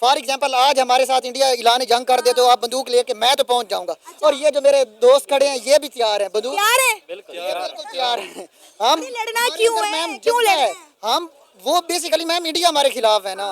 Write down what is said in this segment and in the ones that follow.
For example आज हमारे साथ इंडिया ऐलान जंग कर दे तो आप बंदूक लेके मैं तो पहुंच जाऊंगा। और ये जो मेरे दोस्त खड़े हैं ये भी तैयार हैं, बंदूक तैयार है? बिल्कुल तैयार हैं। हम अरे लड़ना हमारे क्यों अंदर है? मैम क्यों जज्बा लड़ रहे है। हैं? हम वो बेसिकली मैम इंडिया हमारे खिलाफ है ना,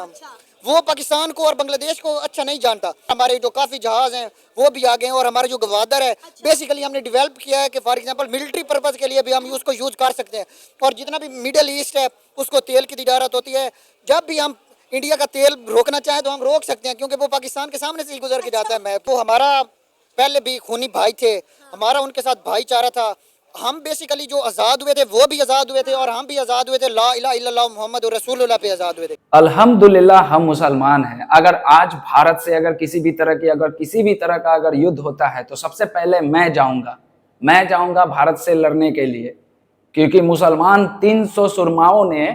वो पाकिस्तान को और बांग्लादेश को अच्छा नहीं जानता। हमारे जो काफ़ी जहाज़ हैं वो भी आ गए हैं और हमारे जो गवादर है बेसिकली हमने डेवलप किया है कि फॉर एग्जांपल मिलिट्री पर्पज़ के लिए भी हम उसको यूज़ कर सकते हैं। और जितना भी मिडल ईस्ट है उसको तेल की तिजारत होती है, जब भी हम इंडिया का तेल रोकना चाहें तो हम रोक सकते हैं क्योंकि वो पाकिस्तान के सामने से ही गुजर के जाता है। मैं तो हमारा पहले भी खूनी भाई थे, हमारा उनके साथ भाईचारा था। हम बेसिकली जो आज़ाद हुए थे वो भी आज़ाद हुए थे और हम भी आज़ाद हुए थे, ला इलाहा इल्लल्लाह मुहम्मद रसूलुल्लाह पे आज़ाद हुए थे। अल्हम्दुलिल्लाह हम मुसलमान हैं। अगर आज भारत से अगर किसी भी तरह का अगर युद्ध होता है तो सबसे पहले मैं जाऊंगा भारत से लड़ने के लिए, क्योंकि मुसलमान 300 सुरमाओं ने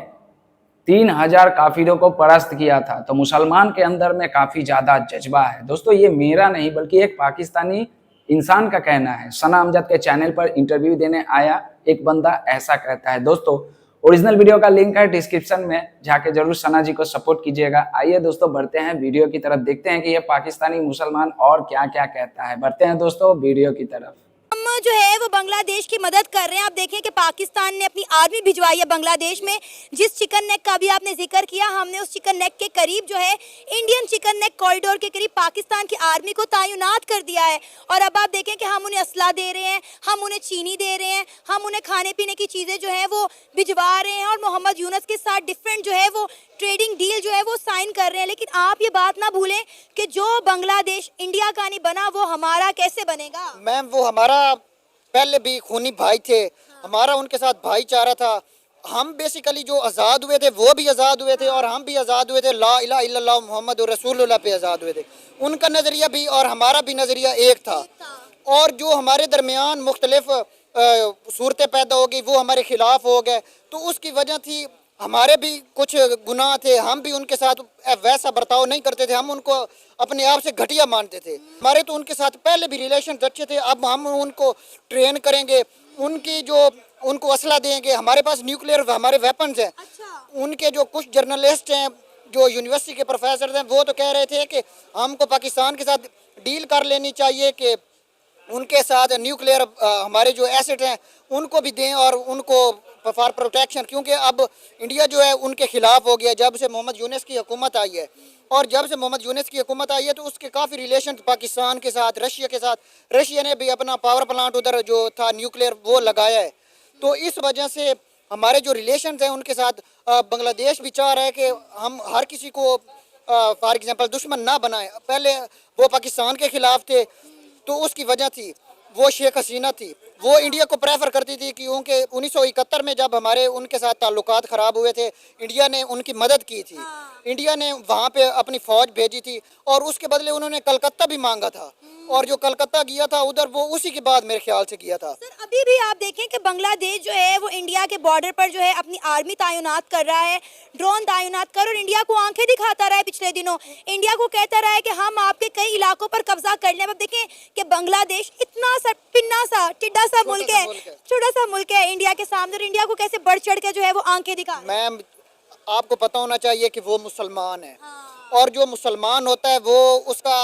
3000 काफिरों को परास्त किया था। तो मुसलमान के अंदर में काफी ज्यादा जज्बा है। दोस्तों ये मेरा नहीं बल्कि एक पाकिस्तानी इंसान का कहना है। सना अमजद के चैनल पर इंटरव्यू देने आया एक बंदा ऐसा कहता है। दोस्तों ओरिजिनल वीडियो का लिंक है डिस्क्रिप्शन में, जाके जरूर सना जी को सपोर्ट कीजिएगा। आइए दोस्तों बढ़ते हैं वीडियो की तरफ, देखते हैं कि ये पाकिस्तानी मुसलमान और क्या क्या कहता है। बढ़ते हैं दोस्तों वीडियो की तरफ। हम जो है वो बांग्लादेश की मदद कर रहे हैं। आप देखें कि पाकिस्तान ने अपनी आर्मी भिजवाई है बांग्लादेश में। जिस चिकन नेक का भी आपने जिक्र किया, हमने उस चिकन नेक के करीब जो है इंडियन चिकन नेक कॉरिडोर के करीब पाकिस्तान की आर्मी को तैनात कर दिया है। और अब आप देखें कि हम उन्हें असला दे रहे हैं, हम उन्हें चीनी दे रहे हैं, हम उन्हें खाने पीने की चीज़ें जो है वो भिजवा रहे हैं और मोहम्मद यूनुस के साथ डिफरेंट जो है वो ट्रेडिंग डील जो है वो साइन कर रहे हैं। लेकिन आप ये बात ना भूलें कि जो बांग्लादेश इंडिया का नहीं बना वो हमारा कैसे बनेगा। मैम वो हमारा पहले भी खूनी भाई थे, हमारा उनके साथ भाईचारा था। हम बेसिकली जो आज़ाद हुए थे वो भी आज़ाद हुए थे और हम भी आज़ाद हुए थे, ला इलाहा इल्लल्लाह मुहम्मद रसूलुल्लाह पे आज़ाद हुए थे। उनका नज़रिया भी और हमारा भी नज़रिया एक था। और जो हमारे दरमियान मुख्तलिफ सूरतें पैदा हो गई वो हमारे खिलाफ हो गए, तो उसकी वजह थी हमारे भी कुछ गुनाह थे। हम भी उनके साथ वैसा बर्ताव नहीं करते थे, हम उनको अपने आप से घटिया मानते थे। हमारे तो उनके साथ पहले भी रिलेशन अच्छे थे, अब हम उनको ट्रेन करेंगे, उनकी जो उनको असला देंगे। हमारे पास न्यूक्लियर हमारे वेपन्स हैं। उनके जो कुछ जर्नलिस्ट हैं जो यूनिवर्सिटी के प्रोफेसर हैं वो तो कह रहे थे कि हमको पाकिस्तान के साथ डील कर लेनी चाहिए कि उनके साथ न्यूक्लियर हमारे जो एसेट हैं उनको भी दें और उनको फॉर प्रोटेक्शन, क्योंकि अब इंडिया जो है उनके खिलाफ हो गया जब से मोहम्मद यूनुस की हुकूमत आई है। और जब से मोहम्मद यूनुस की हुकूमत आई है तो उसके काफ़ी रिलेशन पाकिस्तान के साथ, रशिया के साथ, रशिया ने भी अपना पावर प्लांट उधर जो था न्यूक्लियर वो लगाया है। तो इस वजह से हमारे जो रिलेशन हैं उनके साथ बांग्लादेश भी चाह रहा है कि हम हर किसी को फॉर एग्जांपल दुश्मन ना बनाए। पहले वो पाकिस्तान के खिलाफ थे तो उसकी वजह थी वो शेख हसीना थी, वो इंडिया को प्रेफर करती थी क्योंकि 1971 में जब हमारे उनके साथ ताल्लुकात ख़राब हुए थे इंडिया ने उनकी मदद की थी। इंडिया ने वहाँ पे अपनी फ़ौज भेजी थी और उसके बदले उन्होंने कलकत्ता भी मांगा था और जो कलकत्ता गया था उधर वो उसी के बाद मेरे ख्याल से किया था। सर अभी भी आप देखें कि बांग्लादेश जो है वो इंडिया के बॉर्डर पर जो है अपनी आर्मी तैनात कर रहा है, ड्रोन तैनात कर, और इंडिया को आंखें दिखाता रहा है। पिछले दिनों इंडिया को कहता रहा है कि हम आपके कई इलाकों पर कब्जा कर लें। अब देखें कि बांग्लादेश इतना सा पिन्ना सा टिड्डा सा मुल्क है, छोटा सा मुल्क है इंडिया के सामने, और इंडिया को कैसे बढ़ चढ़ के जो है वो आंखें दिखा। मैम आपको पता होना चाहिए कि वो मुसलमान है और जो मुसलमान होता है वो उसका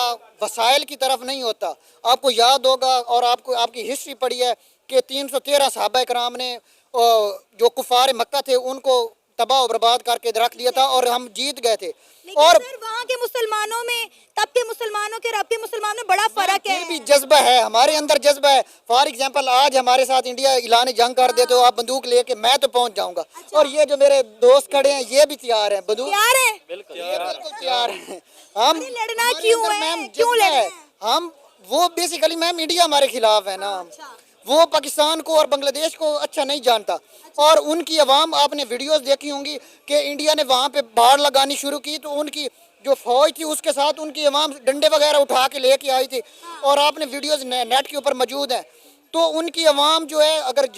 वसाइल की तरफ नहीं होता। आपको याद होगा और आपको आपकी हिस्ट्री पढ़ी है कि 313 सहाबा कराम ने जो कुफार मक्का थे उनको तबाह और बर्बाद करके रख दिया था और हम जीत गए थे। और वहाँ के मुसलमानों में तब के मुसलमानों के अब के मुसलमानों में बड़ा फर्क है। फिर भी जज्बा है, हमारे अंदर जज्बा है। फॉर एग्जांपल आज हमारे साथ इंडिया ऐलान जंग कर दे तो आप बंदूक लेके मैं तो पहुंच जाऊंगा। और ये जो मेरे दोस्त खड़े हैं ये भी तैयार हैं, बंदूक तैयार है? बिल्कुल तैयार हैं। हम लड़ना क्यों है? मैम क्यों लड़ रहे हैं? हम वो बेसिकली मैम इंडिया हमारे खिलाफ है ना, वो पाकिस्तान को और बांग्लादेश को अच्छा नहीं जानता। और उनकी अवाम, आपने वीडियोस देखी होंगी कि इंडिया ने वहाँ पे बाढ़ लगानी शुरू की तो उनकी जो फौज थी उसके साथ उनकी अवाम डंडे वगैरह उठा के लेके आई थी और आपने वीडियोस नेट के ऊपर मौजूद हैं। तो उनकी अवाम जो है अगर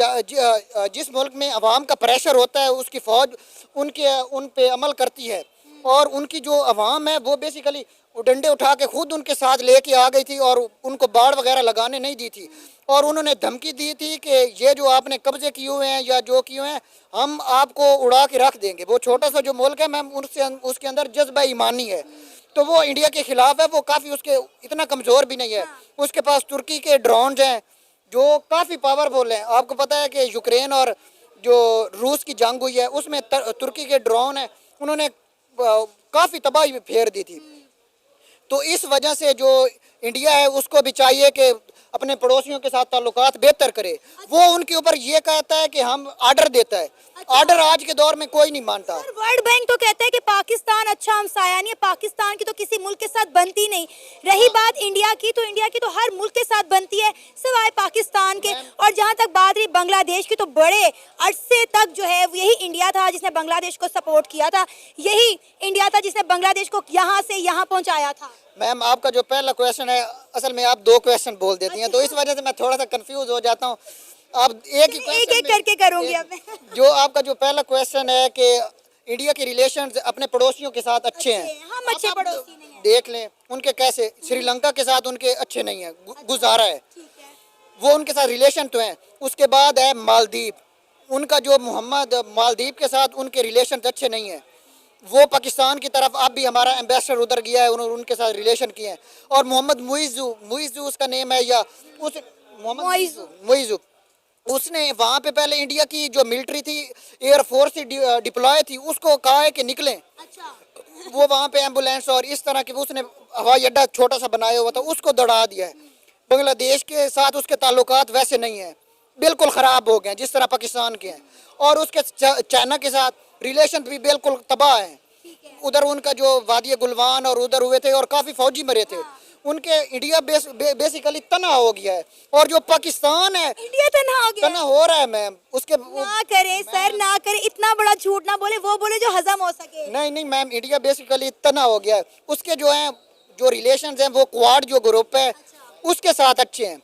जिस मुल्क में अवाम का प्रेशर होता है उसकी फ़ौज उन पे अमल करती है और उनकी जो अवाम है वो बेसिकली डंडे उठा के खुद उनके साथ लेके आ गई थी और उनको बाढ़ वगैरह लगाने नहीं दी थी। और उन्होंने धमकी दी थी कि ये जो आपने कब्जे किए हुए हैं या जो किए हुए हैं हम आपको उड़ा के रख देंगे। वो छोटा सा जो मुल्क है मैम उसके अंदर जज्बा ईमानी है। तो वो इंडिया के खिलाफ है, वो काफ़ी उसके इतना कमज़ोर भी नहीं है। उसके पास तुर्की के ड्रोन्स हैं जो काफ़ी पावरफुल हैं। आपको पता है कि यूक्रेन और जो रूस की जंग हुई है उसमें तुर्की के ड्रोन हैं, उन्होंने काफ़ी तबाही फेर दी थी। तो इस वजह से जो इंडिया है उसको भी चाहिए कि अपने पड़ोसियों के साथ ताल्लुकात बेहतर करे। वो उनके ऊपर ये कहता है कि हम आर्डर देता है, आर्डर आज के दौर में कोई नहीं मानता। वर्ल्ड बैंक तो कहता है कि पाकिस्तान अच्छा हमसाया नहीं है, पाकिस्तान की तो किसी मुल्क के साथ बनती नहीं। रही बात इंडिया की, तो इंडिया की तो हर मुल्क के साथ बनती है सिवाय पाकिस्तान के। और जहां तक बात रही बांग्लादेश की, तो बड़े अरसे तक जो है यही इंडिया था जिसने बांग्लादेश को सपोर्ट किया था, यही इंडिया था जिसने बांग्लादेश को यहाँ से यहाँ पहुँचाया था। मैम आपका जो पहला क्वेश्चन है, असल में आप दो क्वेश्चन बोल देती हैं, तो इस वजह से मैं थोड़ा सा कंफ्यूज हो जाता हूँ। आप एक ही एक एक करके करूंगी अब मैं। जो आपका जो पहला क्वेश्चन है कि इंडिया के रिलेशंस अपने पड़ोसियों के साथ अच्छे हैं, हम अच्छे पड़ोसी नहीं हैं। देख लें उनके कैसे, श्रीलंका के साथ उनके अच्छे नहीं है, गुजारा है, वो उनके साथ रिलेशन तो हैं। उसके बाद है मालदीव, उनका जो मोहम्मद मालदीव के साथ उनके रिलेशन अच्छे नहीं हैं। वो पाकिस्तान की तरफ अब भी हमारा एम्बेसडर उधर गया है, उन्होंने उनके साथ रिलेशन किए हैं। और मोहम्मद मुइज़ू उसका नेम है, या उस मोहम्मद मुइज़ू, उसने वहाँ पे पहले इंडिया की जो मिलिट्री थी, एयरफोर्स डिप्लॉय थी, उसको कहा है कि निकलें। अच्छा। वो वहाँ पे एम्बुलेंस और इस तरह के उसने हवाई अड्डा छोटा सा बनाया हुआ था, उसको दौड़ा दिया है। बांग्लादेश के साथ उसके ताल्लुकात वैसे नहीं हैं, बिल्कुल ख़राब हो गए जिस तरह पाकिस्तान के हैं। और उसके चाइना के साथ रिलेशन भी बिल्कुल तबाह हैं। उधर उनका जो वादी गुलवान और उधर हुए थे और काफ़ी फौजी मरे थे, उनके इंडिया बेसिकली तना हो गया है। और जो पाकिस्तान है, इंडिया तना हो गया, तना हो रहा है मैम। उसके ना करे सर, ना करे, इतना बड़ा झूठ ना बोले, वो बोले जो हजम हो सके। नहीं नहीं मैम, इंडिया बेसिकली तना हो गया है। उसके जो हैं जो रिलेशंस हैं, वो क्वाड जो ग्रुप है उसके साथ अच्छे हैं।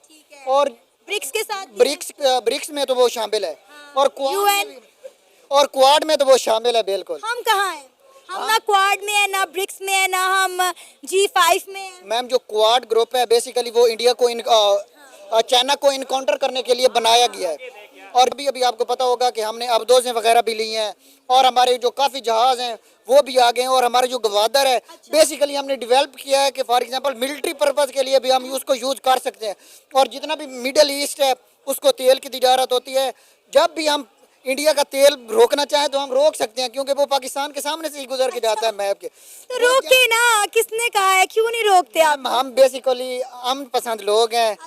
और ब्रिक्स के साथ, ब्रिक्स में तो वो शामिल है, और यूएन और क्वाड में तो वो शामिल है बिल्कुल। हम कहाँ हैं? हम ना क्वाड में है, ना ब्रिक्स में है, ना हम G5 में है। मैम जो क्वाड ग्रुप है बेसिकली वो इंडिया को चाइना को इनकाउंटर करने के लिए बनाया गया है। और अभी अभी आपको पता होगा कि हमने अबदोज़ें वगैरह भी ली हैं, और हमारे जो काफ़ी जहाज़ हैं वो भी आ गए हैं। और हमारे जो गवादर है बेसिकली हमने डेवलप किया है कि फॉर एग्जांपल मिलिट्री पर्पज़ के लिए भी हम उसको यूज़ कर सकते हैं। और जितना भी मिडल ईस्ट है उसको तेल की तिजारत होती है, जब भी हम इंडिया का तेल रोकना चाहें तो हम रोक सकते हैं, क्योंकि वो पाकिस्तान के सामने से ही गुजर के जाता है मैप के। तो रोके ना, किसने कहा है, क्यों नहीं रोकते आप? हम बेसिकली हम पसंद लोग हैं।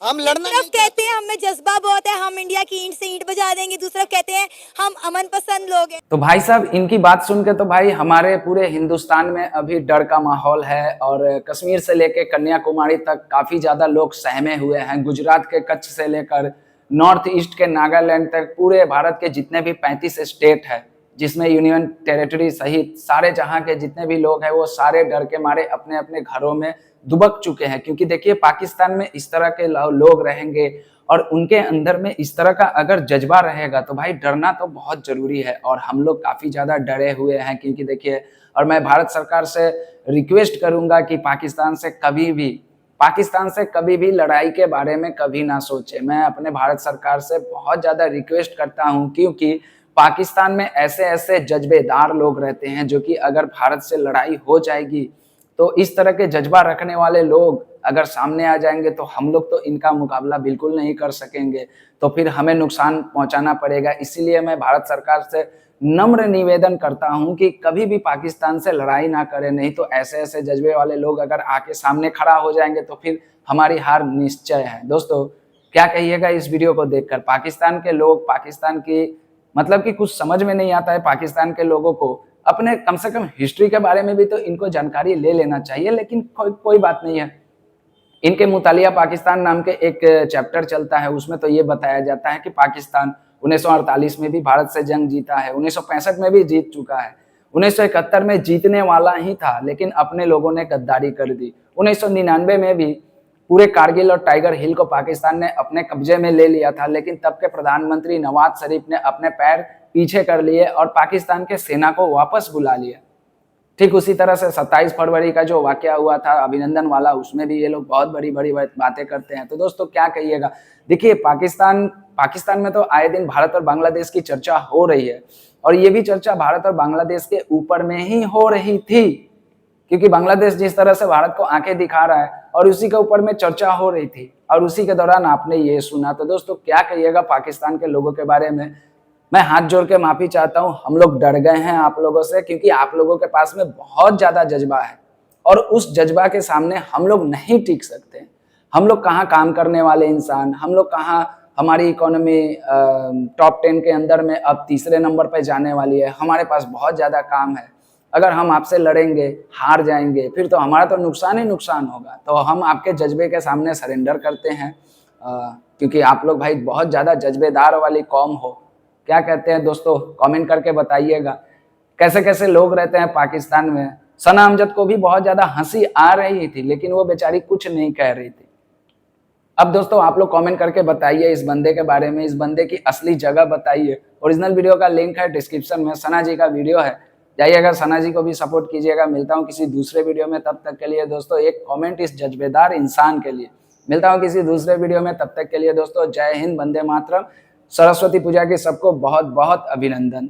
हम लड़ना नहीं कहते हैं हमें जज्बा बहुत है, हम इंडिया की ईंट से ईंट बजा देंगे, दूसरा कहते हैं हम अमन पसंद लोग हैं। तो भाई साहब इनकी बात सुन के तो भाई हमारे पूरे हिंदुस्तान में अभी डर का माहौल है। और कश्मीर से लेके कन्याकुमारी तक काफी ज्यादा लोग सहमे हुए हैं। गुजरात के कच्छ से लेकर नॉर्थ ईस्ट के नागालैंड तक पूरे भारत के जितने भी 35 स्टेट है, जिसमें यूनियन टेरिटरी सहित सारे जहां के जितने भी लोग हैं, वो सारे डर के मारे अपने अपने घरों में दुबक चुके हैं। क्योंकि देखिए पाकिस्तान में इस तरह के लोग रहेंगे और उनके अंदर में इस तरह का अगर जज्बा रहेगा तो भाई डरना तो बहुत जरूरी है। और हम लोग काफी ज्यादा डरे हुए हैं। क्योंकि देखिए, और मैं भारत सरकार से रिक्वेस्ट करूंगा कि पाकिस्तान से कभी भी लड़ाई के बारे में कभी ना सोचे। मैं अपने भारत सरकार से बहुत ज्यादा रिक्वेस्ट करता हूं, क्योंकि पाकिस्तान में ऐसे ऐसे जज्बेदार लोग रहते हैं जो कि अगर भारत से लड़ाई हो जाएगी तो इस तरह के जज्बा रखने वाले लोग अगर सामने आ जाएंगे तो हम लोग तो इनका मुकाबला बिल्कुल नहीं कर सकेंगे, तो फिर हमें नुकसान पहुंचाना पड़ेगा। इसीलिए मैं भारत सरकार से नम्र निवेदन करता हूं कि कभी भी पाकिस्तान से लड़ाई ना करें, नहीं तो ऐसे ऐसे जज्बे वाले लोग अगर आके सामने खड़ा हो जाएंगे तो फिर हमारी हार निश्चय है। दोस्तों क्या कहिएगा इस वीडियो को देखकर? पाकिस्तान के लोग, पाकिस्तान की मतलब कि कुछ समझ में नहीं आता है पाकिस्तान के लोगों को। अपने कम से कम हिस्ट्री के बारे में भी तो इनको जानकारी ले लेना चाहिए, लेकिन कोई बात नहीं है। इनके मुतालिया पाकिस्तान नाम के एक चैप्टर चलता है, उसमें तो ये बताया जाता है कि पाकिस्तान 1948 में भी भारत से जंग जीता है, 1965 में भी जीत चुका है, 1971 में जीतने वाला ही था लेकिन अपने लोगों ने गद्दारी कर दी। 1999 में भी पूरे कारगिल और टाइगर हिल को पाकिस्तान ने अपने कब्जे में ले लिया था, लेकिन तब के प्रधानमंत्री नवाज शरीफ ने अपने पैर पीछे कर लिए और पाकिस्तान के सेना को वापस बुला लिया। ठीक उसी तरह से 27 फरवरी का जो वाकया हुआ था अभिनंदन वाला, उसमें भी ये लोग बहुत बड़ी बड़ी बातें करते हैं। तो दोस्तों क्या कहिएगा? देखिए पाकिस्तान में तो आए दिन भारत और बांग्लादेश की चर्चा हो रही है, और ये भी चर्चा भारत और बांग्लादेश के ऊपर में ही हो रही थी। क्योंकि बांग्लादेश जिस तरह से भारत को आंखें दिखा रहा है और उसी के ऊपर में चर्चा हो रही थी और उसी के दौरान आपने ये सुना। तो दोस्तों क्या कहिएगा पाकिस्तान के लोगों के बारे में। मैं हाथ जोड़ के माफी चाहता हूं, हम लोग डर गए हैं आप लोगों से, क्योंकि आप लोगों के पास में बहुत ज्यादा जज्बा है और उस जज्बा के सामने हम लोग नहीं टिक सकते। हम लोग कहाँ काम करने वाले इंसान, हम लोग कहाँ, हमारी इकोनॉमी टॉप 10 के अंदर में अब तीसरे नंबर पर जाने वाली है, हमारे पास बहुत ज़्यादा काम है। अगर हम आपसे लड़ेंगे, हार जाएंगे, फिर तो हमारा तो नुकसान ही नुकसान होगा। तो हम आपके जज्बे के सामने सरेंडर करते हैं, क्योंकि आप लोग भाई बहुत ज़्यादा जज्बेदार वाली कौम हो। क्या कहते हैं दोस्तों, कमेंट करके बताइएगा कैसे कैसे लोग रहते हैं पाकिस्तान में। सना अमजद को भी बहुत ज़्यादा हंसी आ रही थी, लेकिन वो बेचारी कुछ नहीं कह रही थी। अब दोस्तों आप लोग कमेंट करके बताइए इस बंदे के बारे में, इस बंदे की असली जगह बताइए। ओरिजिनल वीडियो का लिंक है डिस्क्रिप्शन में, सना जी का वीडियो है, जाइएगा सना जी को भी सपोर्ट कीजिएगा। मिलता हूँ किसी दूसरे वीडियो में, तब तक के लिए दोस्तों एक कमेंट इस जज्बेदार इंसान के लिए। मिलता हूँ किसी दूसरे वीडियो में, तब तक के लिए दोस्तों जय हिंद, वंदे मातरम। सरस्वती पूजा की सबको बहुत बहुत अभिनंदन।